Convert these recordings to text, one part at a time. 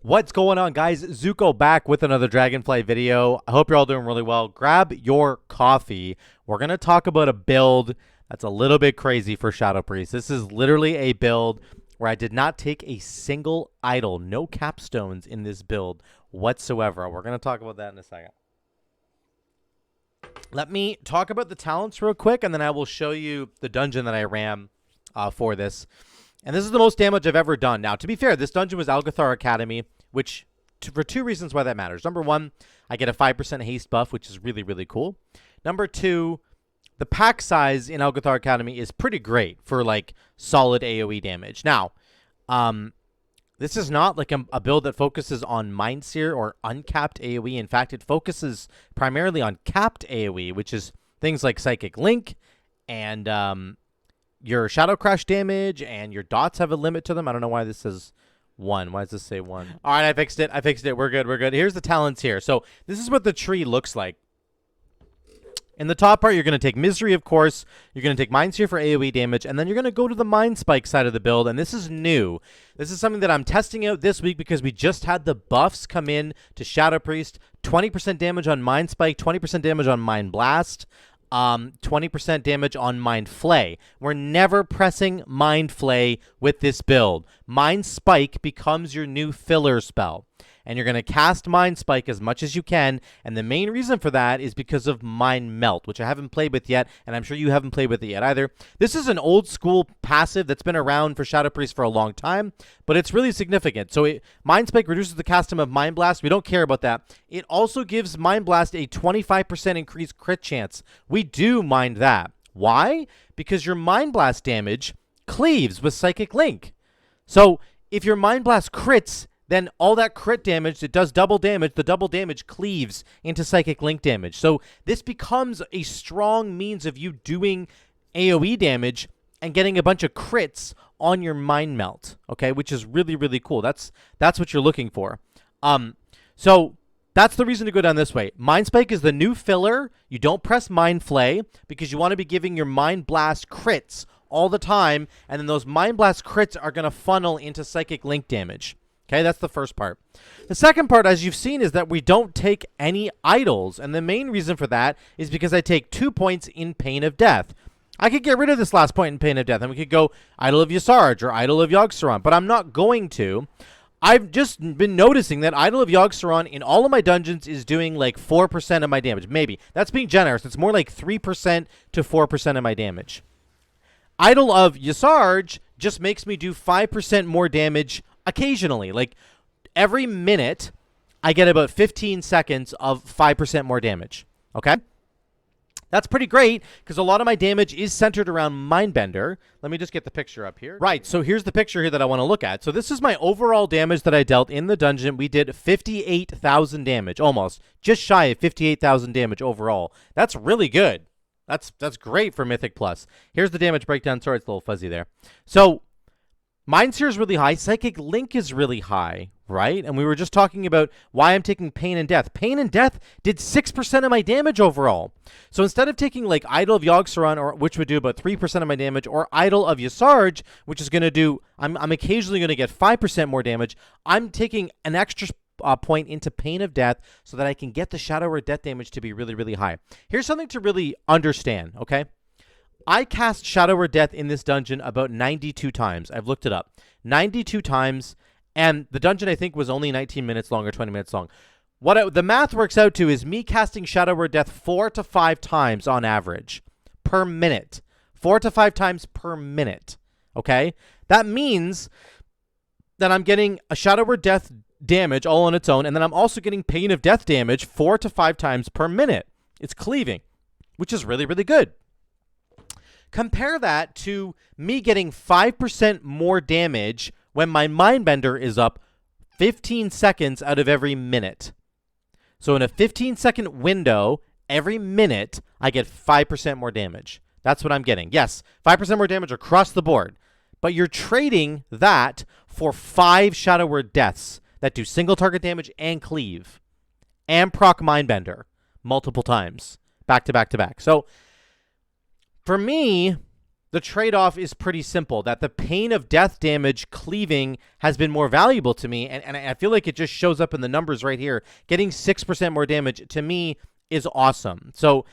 What's going on, guys? Zuko back with another Dragonfly video. I hope you're all doing really well. Grab your coffee. We're going to talk about a build that's a little bit crazy for Shadow Priest. This is literally a build where I did not take a single idol, no capstones in this build whatsoever. We're going to talk about that in a second. Let me talk about the talents real quick, and then I will show you the dungeon that I ran for this. And this is the most damage I've ever done. Now, to be fair, this dungeon was Aaaaaand Academy, which, for two reasons why that matters. Number one, I get a 5% haste buff, which is really, really cool. Number two, the pack size in Aaaaaand Academy is pretty great for, like, solid AoE damage. Now, this is not like a build that focuses on Mind Seer or uncapped AoE. In fact, it focuses primarily on capped AoE, which is things like Psychic Link and your Shadow Crash damage, and your dots have a limit to them. I don't know why this says 1. Why does this say 1? All right, I fixed it. We're good. We're good. Here's the talents here. So this is what the tree looks like. In the top part, you're going to take Misery, of course. You're going to take Mind Seer for AoE damage, and then you're going to go to the Mind Spike side of the build, and this is new. This is something that I'm testing out this week because we just had the buffs come in to Shadow Priest. 20% damage on Mind Spike, 20% damage on Mind Blast. 20% damage on Mind Flay. We're never pressing Mind Flay with this build. Mind Spike becomes your new filler spell. And you're going to cast Mind Spike as much as you can. And the main reason for that is because of Mind Melt, which I haven't played with yet. And I'm sure you haven't played with it yet either. This is an old school passive that's been around for Shadow Priest for a long time. But it's really significant. So Mind Spike reduces the cast time of Mind Blast. We don't care about that. It also gives Mind Blast a 25% increased crit chance. We do mind that. Why? Because your Mind Blast damage cleaves with Psychic Link. So if your Mind Blast crits, then all that crit damage, it does double damage. The double damage cleaves into Psychic Link damage. So this becomes a strong means of you doing AoE damage and getting a bunch of crits on your Mind Melt, okay, which is really, really cool. That's what you're looking for. So that's the reason to go down this way. Mind Spike is the new filler. You don't press Mind Flay because you want to be giving your Mind Blast crits all the time, and then those Mind Blast crits are going to funnel into Psychic Link damage. Okay, that's the first part. The second part, as you've seen, is that we don't take any idols, and the main reason for that is because I take 2 points in Pain of Death. I could get rid of this last point in Pain of Death, and we could go Idol of Yogg-Saron or Idol of Yogg-Saron, but I'm not going to. I've just been noticing that Idol of Yogg-Saron in all of my dungeons is doing like 4% of my damage. Maybe. That's being generous. It's more like 3% to 4% of my damage. Idol of Yogg-Saron just makes me do 5% more damage occasionally. Like every minute, I get about 15 seconds of 5% more damage. Okay? That's pretty great because a lot of my damage is centered around Mindbender. Let me just get the picture up here. Right, so here's the picture here that I want to look at. So this is my overall damage that I dealt in the dungeon. We did 58,000 damage, almost. Just shy of 58,000 damage overall. That's really good. That's great for Mythic Plus. Here's the damage breakdown. Sorry, it's a little fuzzy there. So Mind Seer is really high. Psychic Link is really high, right? And we were just talking about why I'm taking Pain and Death. Pain and Death did 6% of my damage overall. So instead of taking like Idol of Yogg-Saron, or which would do about 3% of my damage, or Idol of Yogg-Saron, which is going to do, I'm occasionally going to get 5% more damage, I'm taking an extra point into Pain of Death so that I can get the Shadow or Death damage to be really, really high. Here's something to really understand, okay? I cast Shadow or Death in this dungeon about 92 times. I've looked it up. 92 times, and the dungeon, I think, was only 19 minutes long or 20 minutes long. The math works out to is me casting Shadow or Death 4 to 5 times on average per minute. 4 to 5 times per minute, okay? That means that I'm getting a Shadow or Death damage all on its own, and then I'm also getting Pain of Death damage 4 to 5 times per minute. It's cleaving, which is really, really good. Compare that to me getting 5% more damage when my Mindbender is up 15 seconds out of every minute. So in a 15-second window, every minute, I get 5% more damage. That's what I'm getting. Yes, 5% more damage across the board. But you're trading that for 5 Shadow Word Deaths that do single target damage and cleave. And proc Mindbender multiple times. Back to back to back. So for me, the trade-off is pretty simple, that the pain of death damage cleaving has been more valuable to me, and I feel like it just shows up in the numbers right here. Getting 6% more damage, to me, is awesome. So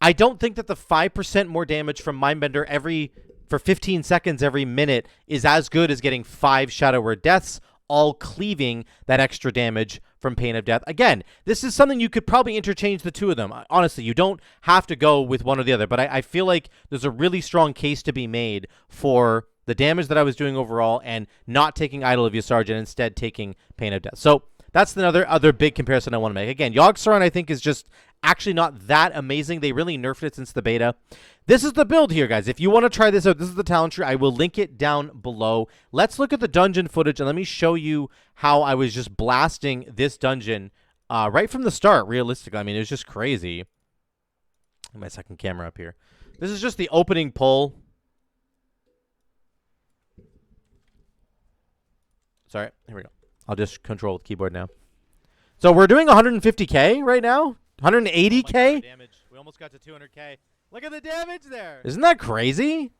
I don't think that the 5% more damage from Mindbender for 15 seconds every minute is as good as getting 5 Shadow Word Deaths, all cleaving that extra damage from Pain of Death. Again, this is something you could probably interchange the two of them. Honestly, you don't have to go with one or the other, but I feel like there's a really strong case to be made for the damage that I was doing overall and not taking Idol of Yasarj and instead taking Pain of Death. So that's another other big comparison I want to make. Again, Yogg-Saron I think is just actually not that amazing. They really nerfed it since the beta. This is the build here, guys. If you want to try this out, this is the talent tree. I will link it down below. Let's look at the dungeon footage, and let me show you how I was just blasting this dungeon right from the start, realistically. I mean, it was just crazy. My second camera up here. This is just the opening pull. Sorry, here we go. I'll just control the keyboard now. So we're doing 150k right now. 180k. Damage. We almost got to 200k. Look at the damage there. Isn't that crazy?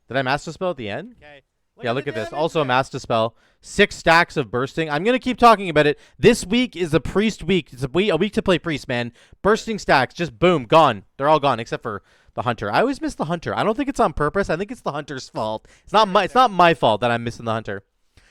Did I master spell at the end? Okay. Yeah, look at this. Also a master spell. 6 stacks of bursting. I'm going to keep talking about it. This week is a priest week. It's a week to play priest, man. Bursting stacks. Just boom. Gone. They're all gone except for the hunter. I always miss the hunter. I don't think it's on purpose. I think it's the hunter's fault. It's not my fault that I'm missing the hunter.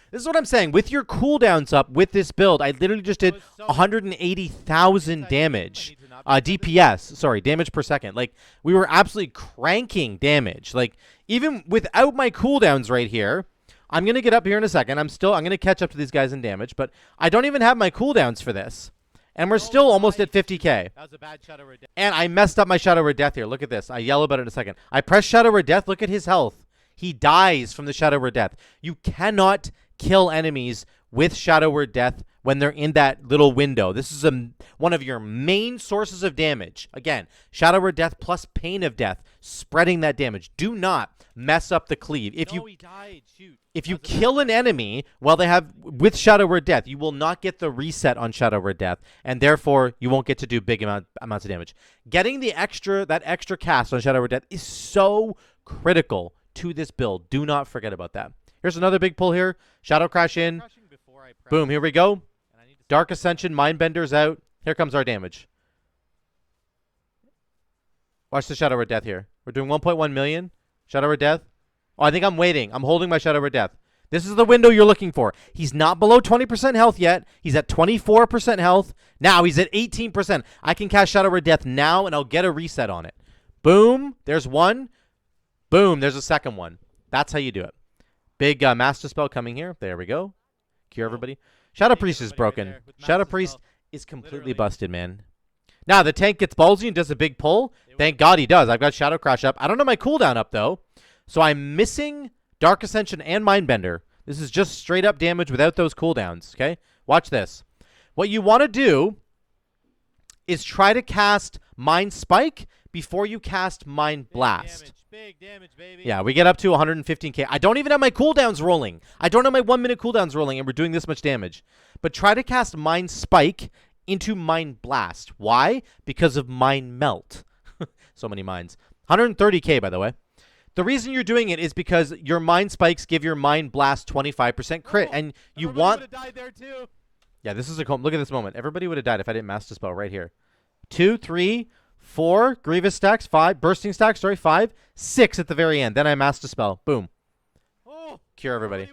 This is what I'm saying. With your cooldowns up with this build, I literally just did 180,000 damage. DPS. Sorry, damage per second. Like, we were absolutely cranking damage. Like, even without my cooldowns right here, I'm going to get up here in a second. I'm going to catch up to these guys in damage, but I don't even have my cooldowns for this. And we're still almost at 50k. That was a bad Shadow Word Death. And I messed up my Shadow Word Death here. Look at this. I yell about it in a second. I press Shadow Word Death. Look at his health. He dies from the Shadow Word Death. You cannot kill enemies with Shadow Word Death when they're in that little window. This is one of your main sources of damage. Again, Shadow Word Death plus Pain of Death, spreading that damage. Do not mess up the cleave. If he died. Shoot. If you kill an enemy while they have with Shadow Word Death, you will not get the reset on Shadow Word Death, and therefore you won't get to do big amounts of damage. Getting that extra cast on Shadow Word Death is so critical to this build. Do not forget about that. Here's another big pull here. Shadow Crash in. Boom, here we go. Dark Ascension, Mindbender's out. Here comes our damage. Watch the Shadow Word Death here. We're doing 1.1 million. Shadow Word Death. Oh, I think I'm waiting. I'm holding my Shadow Word Death. This is the window you're looking for. He's not below 20% health yet. He's at 24% health. Now he's at 18%. I can cast Shadow Word Death now, and I'll get a reset on it. Boom. There's one. Boom. There's a second one. That's how you do it. Big master spell coming here. There we go. Cure everybody. Shadow Priest is broken. Shadow Priest is completely busted, man. Now, the tank gets ballsy and does a big pull. Thank God he does. I've got Shadow Crash up. I don't know my cooldown up, though. So I'm missing Dark Ascension and Mindbender. This is just straight up damage without those cooldowns, okay? Watch this. What you want to do is try to cast Mind Spike before you cast Mind Blast. Big damage, baby. Yeah, we get up to 115k. I don't even have my cooldowns rolling. I don't have my 1 minute cooldowns rolling, and we're doing this much damage. But try to cast Mind Spike into Mind Blast. Why? Because of Mind Melt. So many minds. 130k, by the way. The reason you're doing it is because your Mind Spikes give your Mind Blast 25% crit, and you want... Everybody would have died there, too. Yeah, this is a... Look at this moment. Everybody would have died if I didn't Master Spell right here. 2, 3... 4 Grievous stacks, 5 Bursting stacks, sorry, 5, 6 at the very end. Then I Master Spell. Boom. Cure everybody.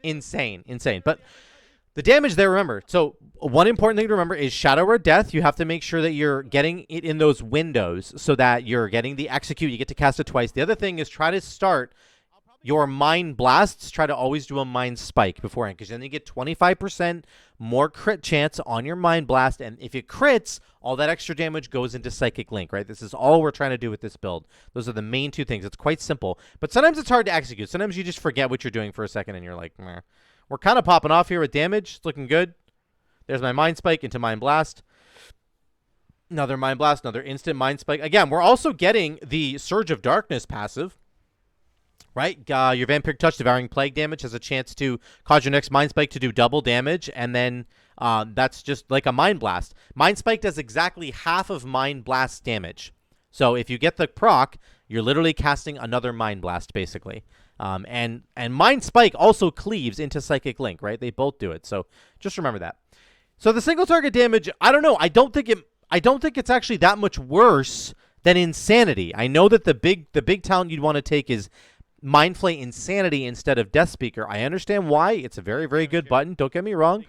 Insane. But the damage there, remember. So one important thing to remember is Shadow Word Death. You have to make sure that you're getting it in those windows so that you're getting the execute. You get to cast it twice. The other thing is try to start your Mind Blasts. Try to always do a Mind Spike beforehand, because then you get 25% more crit chance on your Mind Blast, and if it crits, all that extra damage goes into Psychic Link, right? This is all we're trying to do with this build. Those are the main two things. It's quite simple, but sometimes it's hard to execute. Sometimes you just forget what you're doing for a second, and you're like, meh. We're kind of popping off here with damage. It's looking good. There's my Mind Spike into Mind Blast. Another Mind Blast, another instant Mind Spike. Again, we're also getting the Surge of Darkness passive. Right? Your Vampiric Touch, Devouring Plague damage, has a chance to cause your next Mind Spike to do double damage, and then that's just like a Mind Blast. Mind Spike does exactly half of Mind Blast damage. So if you get the proc, you're literally casting another Mind Blast, basically. And Mind Spike also cleaves into Psychic Link, right? They both do it. So just remember that. So the single target damage, I don't know. I don't think it's actually that much worse than Insanity. I know that the big talent you'd want to take is Mind Flay Insanity instead of Death Speaker. I understand why. It's a very, very good button. Don't get me wrong.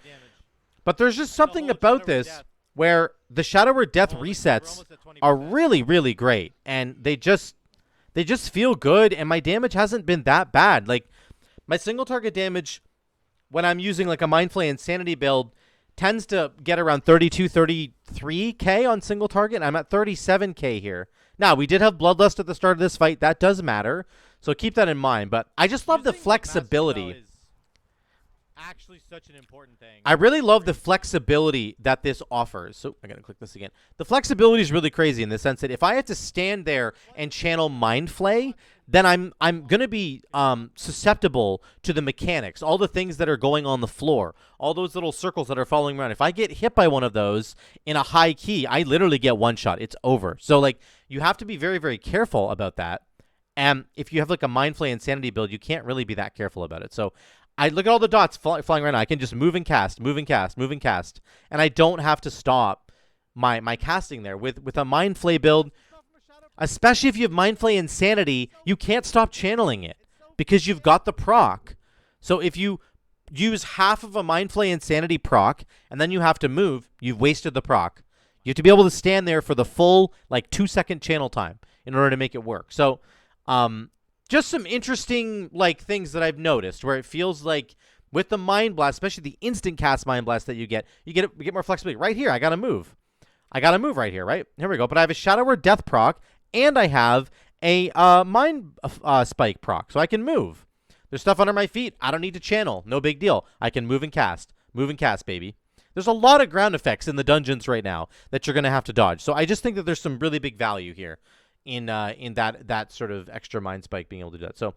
But there's just something about this where the Shadow Word Death resets are really, really great. And they just feel good, and my damage hasn't been that bad. Like, my single target damage when I'm using like a Mind Flay Insanity build tends to get around 32, 33k on single target. I'm at 37k here. Now, we did have Bloodlust at the start of this fight. That does matter. So keep that in mind. But I just love the flexibility. Actually such an important thing. I really love the flexibility that this offers. So I gotta click this again. The flexibility is really crazy in the sense that if I had to stand there and channel Mind Flay, then I'm gonna be susceptible to the mechanics, all the things that are going on the floor, all those little circles that are following around. If I get hit by one of those in a high key, I literally get one shot. It's over. So like you have to be very, very careful about that. And if you have like a Mind Flay Insanity build, you can't really be that careful about it. So I look at all the dots flying right now. I can just move and cast, move and cast, move and cast. And I don't have to stop my casting there. With a Mind Flay build, especially if you have Mind Flay Insanity, you can't stop channeling it because you've got the proc. So if you use half of a Mind Flay Insanity proc and then you have to move, you've wasted the proc. You have to be able to stand there for the full like 2-second channel time in order to make it work. So just some interesting like things that I've noticed where it feels like with the Mind Blast, especially the instant cast Mind Blast that you get more flexibility. Right here, I got to move. I got to move right here, right? Here we go. But I have a Shadow Word Death proc, and I have a Mind Spike proc, so I can move. There's stuff under my feet. I don't need to channel. No big deal. I can move and cast. Move and cast, baby. There's a lot of ground effects in the dungeons right now that you're going to have to dodge. So I just think that there's some really big value here in that sort of extra Mind Spike being able to do that. So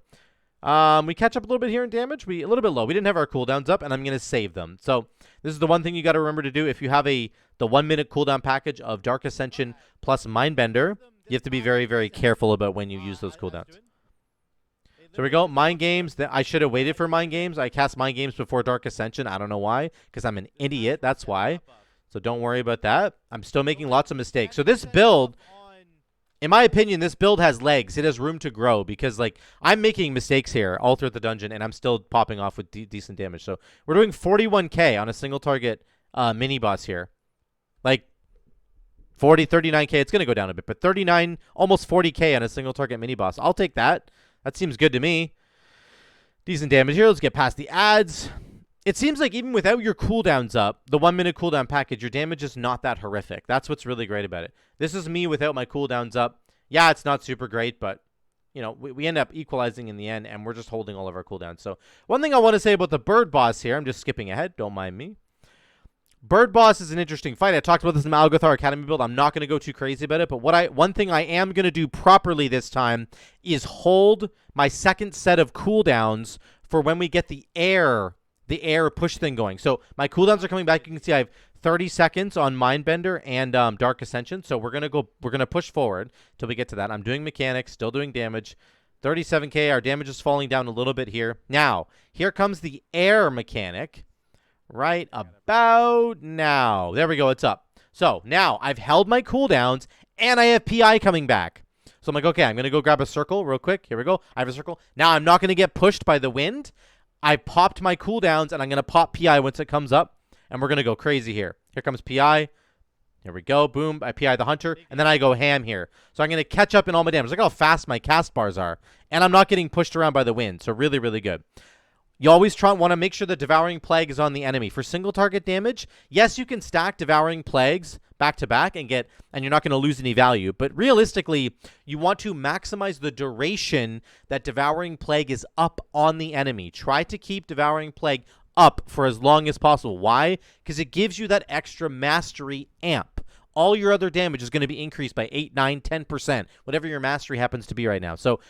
we catch up a little bit here in damage. A little bit low. We didn't have our cooldowns up, and I'm going to save them. So this is the one thing you got to remember to do. If you have the 1-minute cooldown package of Dark Ascension plus Mindbender, you have to be very, very careful about when you use those cooldowns. So here we go. Mind Games. I should have waited for Mind Games. I cast Mind Games before Dark Ascension. I don't know why, because I'm an idiot. That's why. So don't worry about that. I'm still making lots of mistakes. So this build, in my opinion, this build has legs. It has room to grow because, like, I'm making mistakes here all throughout the dungeon, and I'm still popping off with decent damage. So we're doing 41k on a single target mini boss here. Like, 40, 39k. It's going to go down a bit, but 39, almost 40k on a single target mini boss. I'll take that. That seems good to me. Decent damage here. Let's get past the ads. It seems like even without your cooldowns up, the 1-minute cooldown package, your damage is not that horrific. That's what's really great about it. This is me without my cooldowns up. Yeah, it's not super great, but, you know, we end up equalizing in the end, and we're just holding all of our cooldowns. So one thing I want to say about the bird boss here, I'm just skipping ahead. Don't mind me. Bird boss is an interesting fight. I talked about this in my Algothar Academy build. I'm not going to go too crazy about it, but one thing I am going to do properly this time is hold my second set of cooldowns for when we get the air push thing going. So my cooldowns are coming back. You can see I have 30 seconds on Mindbender and Dark Ascension. So we're gonna push forward till we get to that. I'm doing mechanics, still doing damage. 37k. Our damage is falling down a little bit here. Now here comes the air mechanic. Right about now. There we go. It's up. So now I've held my cooldowns and I have PI coming back. So I'm like, okay, I'm going to go grab a circle real quick. Here we go. I have a circle. Now I'm not going to get pushed by the wind. I popped my cooldowns and I'm going to pop PI once it comes up. And we're going to go crazy here. Here comes PI. Here we go. Boom. I PI the hunter. And then I go ham here. So I'm going to catch up in all my damage. Look how fast my cast bars are. And I'm not getting pushed around by the wind. So really, really good. You always want to make sure the Devouring Plague is on the enemy. For single target damage, yes, you can stack Devouring Plagues back to back and you're not going to lose any value. But realistically, you want to maximize the duration that Devouring Plague is up on the enemy. Try to keep Devouring Plague up for as long as possible. Why? Because it gives you that extra mastery amp. All your other damage is going to be increased by 8, 9, 10%, whatever your mastery happens to be right now. So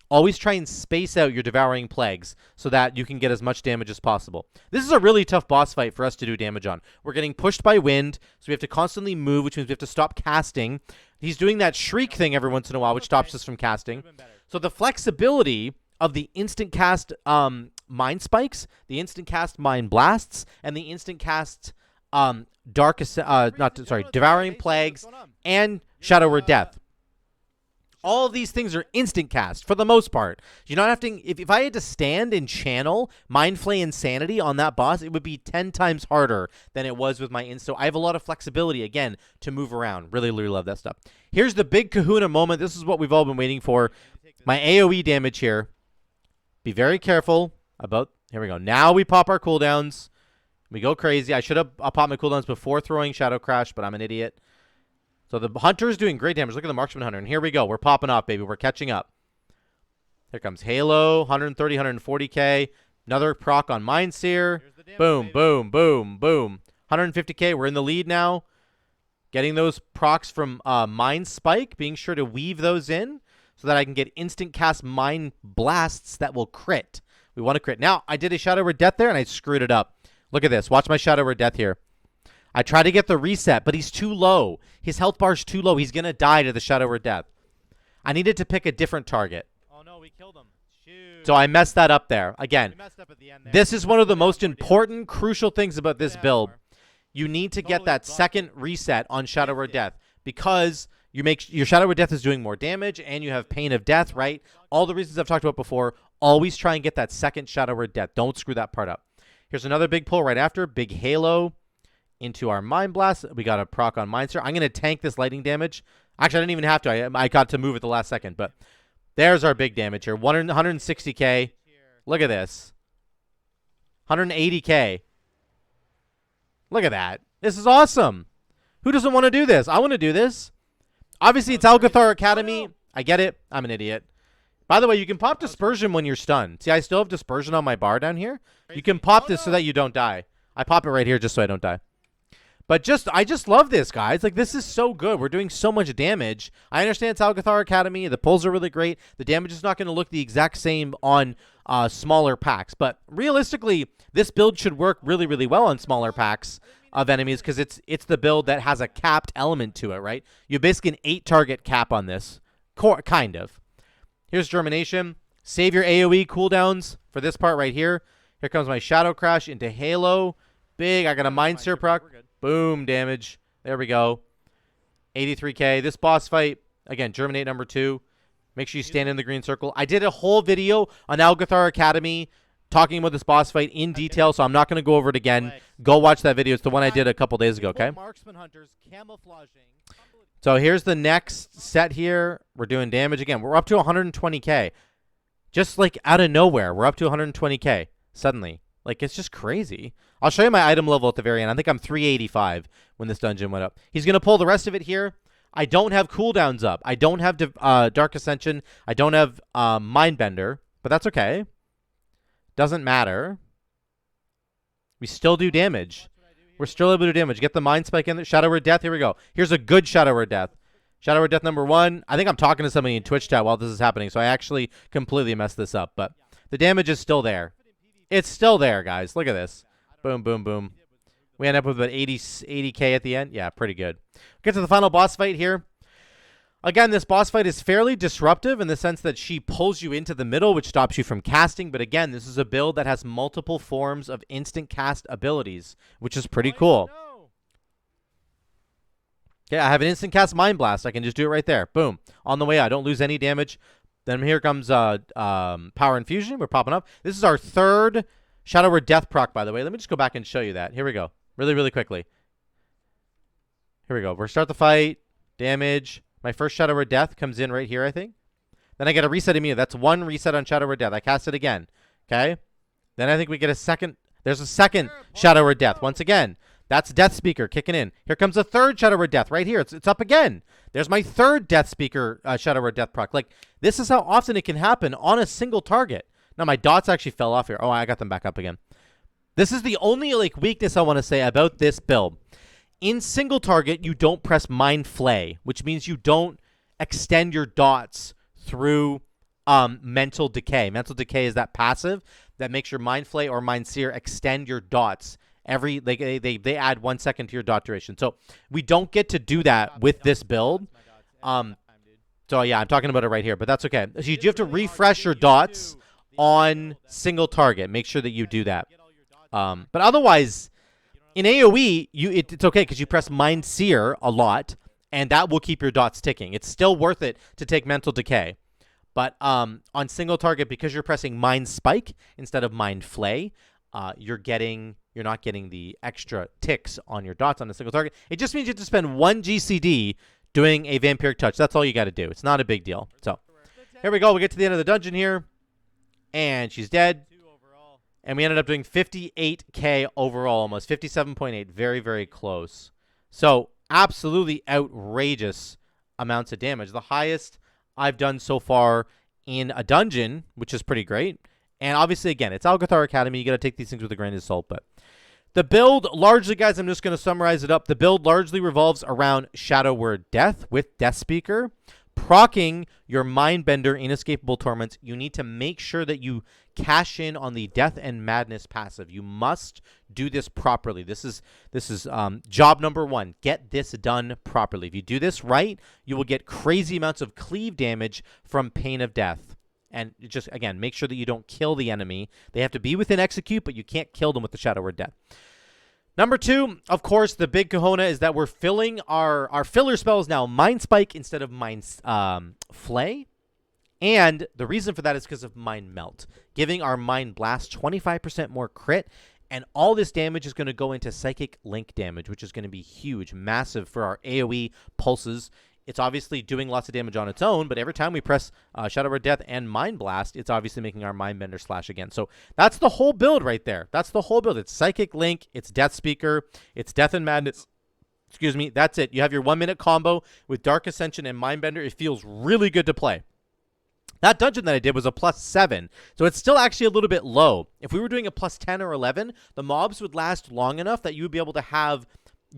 always try and space out your Devouring Plagues so that you can get as much damage as possible. This is a really tough boss fight for us to do damage on. We're getting pushed by wind, so we have to constantly move, which means we have to stop casting. He's doing that shriek thing every once in a while, which stops us from casting. So the flexibility of the instant cast Mind Spikes, the instant cast Mind Blasts, and the instant cast Devouring Plagues and Shadow Word Death. All of these things are instant cast for the most part. You're not having. If I had to stand and channel Mind Flay Insanity on that boss, it would be 10 times harder than it was with my insto. I have a lot of flexibility again to move around. Really, really love that stuff. Here's the big Kahuna moment. This is what we've all been waiting for. My AOE damage here. Be very careful about. Here we go. Now we pop our cooldowns. We go crazy. I should have popped my cooldowns before throwing Shadow Crash, but I'm an idiot. So the Hunter is doing great damage. Look at the Marksman Hunter. And here we go. We're popping off, baby. We're catching up. Here comes Halo. 130, 140k. Another proc on Mind Seer. Boom, boom, boom, boom. 150k. We're in the lead now. Getting those procs from Mind Spike. Being sure to weave those in so that I can get instant cast Mind Blasts that will crit. We want to crit. Now, I did a Shadow Word Death there, and I screwed it up. Look at this. Watch my Shadow Word Death here. I try to get the reset, but he's too low. His health bar's too low. He's going to die to the Shadow Word Death. I needed to pick a different target. Oh, no, we killed him. Shoot. So I messed that up there. Again, We messed up at the end there. this is one of the most important, crucial things about this build. You need to get that second reset on Shadow Word Death because you make your Shadow Word Death is doing more damage and you have Pain of Death, right? All the reasons I've talked about before. Always try and get that second Shadow Word Death. Don't screw that part up. Here's another big pull right after. Big Halo into our Mind Blast. We got a proc on Mind Seer. I'm going to tank this lightning damage. Actually, I didn't even have to. I got to move at the last second. But there's our big damage here. 160k. Look at this. 180k. Look at that. This is awesome. Who doesn't want to do this? I want to do this. Obviously, it's Aaaaaand Academy. I get it. I'm an idiot. By the way, you can pop Dispersion when you're stunned. See, I still have Dispersion on my bar down here. You can pop this so that you don't die. I pop it right here just so I don't die. But I just love this, guys. Like, this is so good. We're doing so much damage. I understand it's Aaaaaand Academy. The pulls are really great. The damage is not going to look the exact same on smaller packs. But realistically, this build should work really, really well on smaller packs of enemies because it's the build that has a capped element to it, right? You have basically an 8-target cap on this. Kind of. Here's Germination. Save your AoE cooldowns for this part right here. Here comes my Shadow Crash into Halo. Big. I got a Mind Seer proc. Boom, damage. There we go. 83k. This boss fight, again, Germinate number 2. Make sure you stand in the green circle. I did a whole video on Aaaaaand Academy talking about this boss fight in detail, so I'm not going to go over it again. Go watch that video. It's the one I did a couple days ago, okay? Marksman Hunters camouflaging. So here's the next set here. We're doing damage again. We're up to 120k. Just like out of nowhere, we're up to 120k suddenly. Like, it's just crazy. I'll show you my item level at the very end. I think I'm 385 when this dungeon went up. He's going to pull the rest of it here. I don't have cooldowns up. I don't have Dark Ascension. I don't have Mindbender, but that's okay. Doesn't matter. We still do damage. We're still able to do damage. Get the Mind Spike in there. Shadow Word Death. Here we go. Here's a good Shadow Word Death. Shadow Word Death number 1. I think I'm talking to somebody in Twitch chat while this is happening, so I actually completely messed this up. But the damage is still there. It's still there, guys. Look at this. Boom, boom, boom. We end up with about 80k at the end. Yeah, pretty good. Get to the final boss fight here. Again, this boss fight is fairly disruptive in the sense that she pulls you into the middle, which stops you from casting. But again, this is a build that has multiple forms of instant cast abilities, which is pretty cool. Okay, I have an instant cast Mind Blast. I can just do it right there. Boom. On the way out. I don't lose any damage. Then here comes Power Infusion. We're popping up. This is our third Shadow Word Death proc, by the way. Let me just go back and show you that. Here we go. Really, really quickly. Here we go. We're start the fight. Damage. My first Shadow Word Death comes in right here, I think. Then I get a reset immediately. That's one reset on Shadow Word Death. I cast it again. Okay? Then I think we get a second. There's a second Shadow Word Death. Once again. That's Death Speaker kicking in. Here comes a third Shadow Word Death right here. It's up again. There's my third Death Speaker Shadow Word Death proc. Like, this is how often it can happen on a single target. Now, my dots actually fell off here. Oh, I got them back up again. This is the only, like, weakness I want to say about this build. In single target, you don't press Mind Flay, which means you don't extend your dots through Mental Decay. Mental Decay is that passive that makes your Mind Flay or Mind Seer extend your dots. They add 1 second to your dot duration. So we don't get to do that with this build. So yeah, I'm talking about it right here, but that's okay. So you do have to refresh your dots on single target. Make sure that you do that. But otherwise, in AoE, it's okay because you press Mind Seer a lot, and that will keep your dots ticking. It's still worth it to take Mental Decay. But on single target, because you're pressing Mind Spike instead of Mind Flay, you're not getting the extra ticks on your dots on a single target. It just means you have to spend 1 GCD doing a Vampiric Touch. That's all you got to do. It's not a big deal. So here we go. We get to the end of the dungeon here, and she's dead. And we ended up doing 58k overall, almost 57.8. Very, very close. So absolutely outrageous amounts of damage. The highest I've done so far in a dungeon, which is pretty great. And obviously, again, it's Aaaaaand Academy. You got to take these things with a grain of salt. But the build, largely, guys, I'm just going to summarize it up. The build largely revolves around Shadow Word Death with Death Speaker. Procking your Mindbender Inescapable Torments, you need to make sure that you cash in on the Death and Madness passive. You must do this properly. This is job number 1. Get this done properly. If you do this right, you will get crazy amounts of cleave damage from Pain of Death. And just, again, make sure that you don't kill the enemy. They have to be within execute, but you can't kill them with the Shadow Word Death. Number 2, of course, the big kahuna is that we're filling our filler spells now Mind Spike instead of Mind Flay. And the reason for that is because of Mind Melt, giving our Mind Blast 25% more crit. And all this damage is going to go into Psychic Link damage, which is going to be huge, massive for our AoE pulses. It's obviously doing lots of damage on its own, but every time we press Shadow Word Death and Mind Blast, it's obviously making our Mindbender slash again. So that's the whole build right there. That's the whole build. It's Psychic Link, it's Death Speaker, it's Death and Madness. Excuse me, that's it. You have your 1-minute combo with Dark Ascension and Mindbender. It feels really good to play. That dungeon that I did was a +7, so it's still actually a little bit low. If we were doing a +10 or 11, the mobs would last long enough that you would be able to have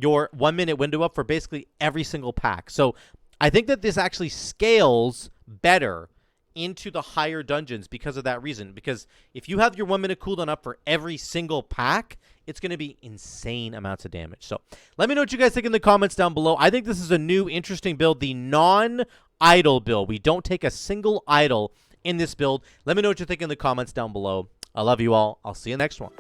your 1-minute window up for basically every single pack. So I think that this actually scales better into the higher dungeons because of that reason. Because if you have your 1-minute cooldown up for every single pack, it's going to be insane amounts of damage. So let me know what you guys think in the comments down below. I think this is a new, interesting build, the non-idle build. We don't take a single idle in this build. Let me know what you think in the comments down below. I love you all. I'll see you in the next one.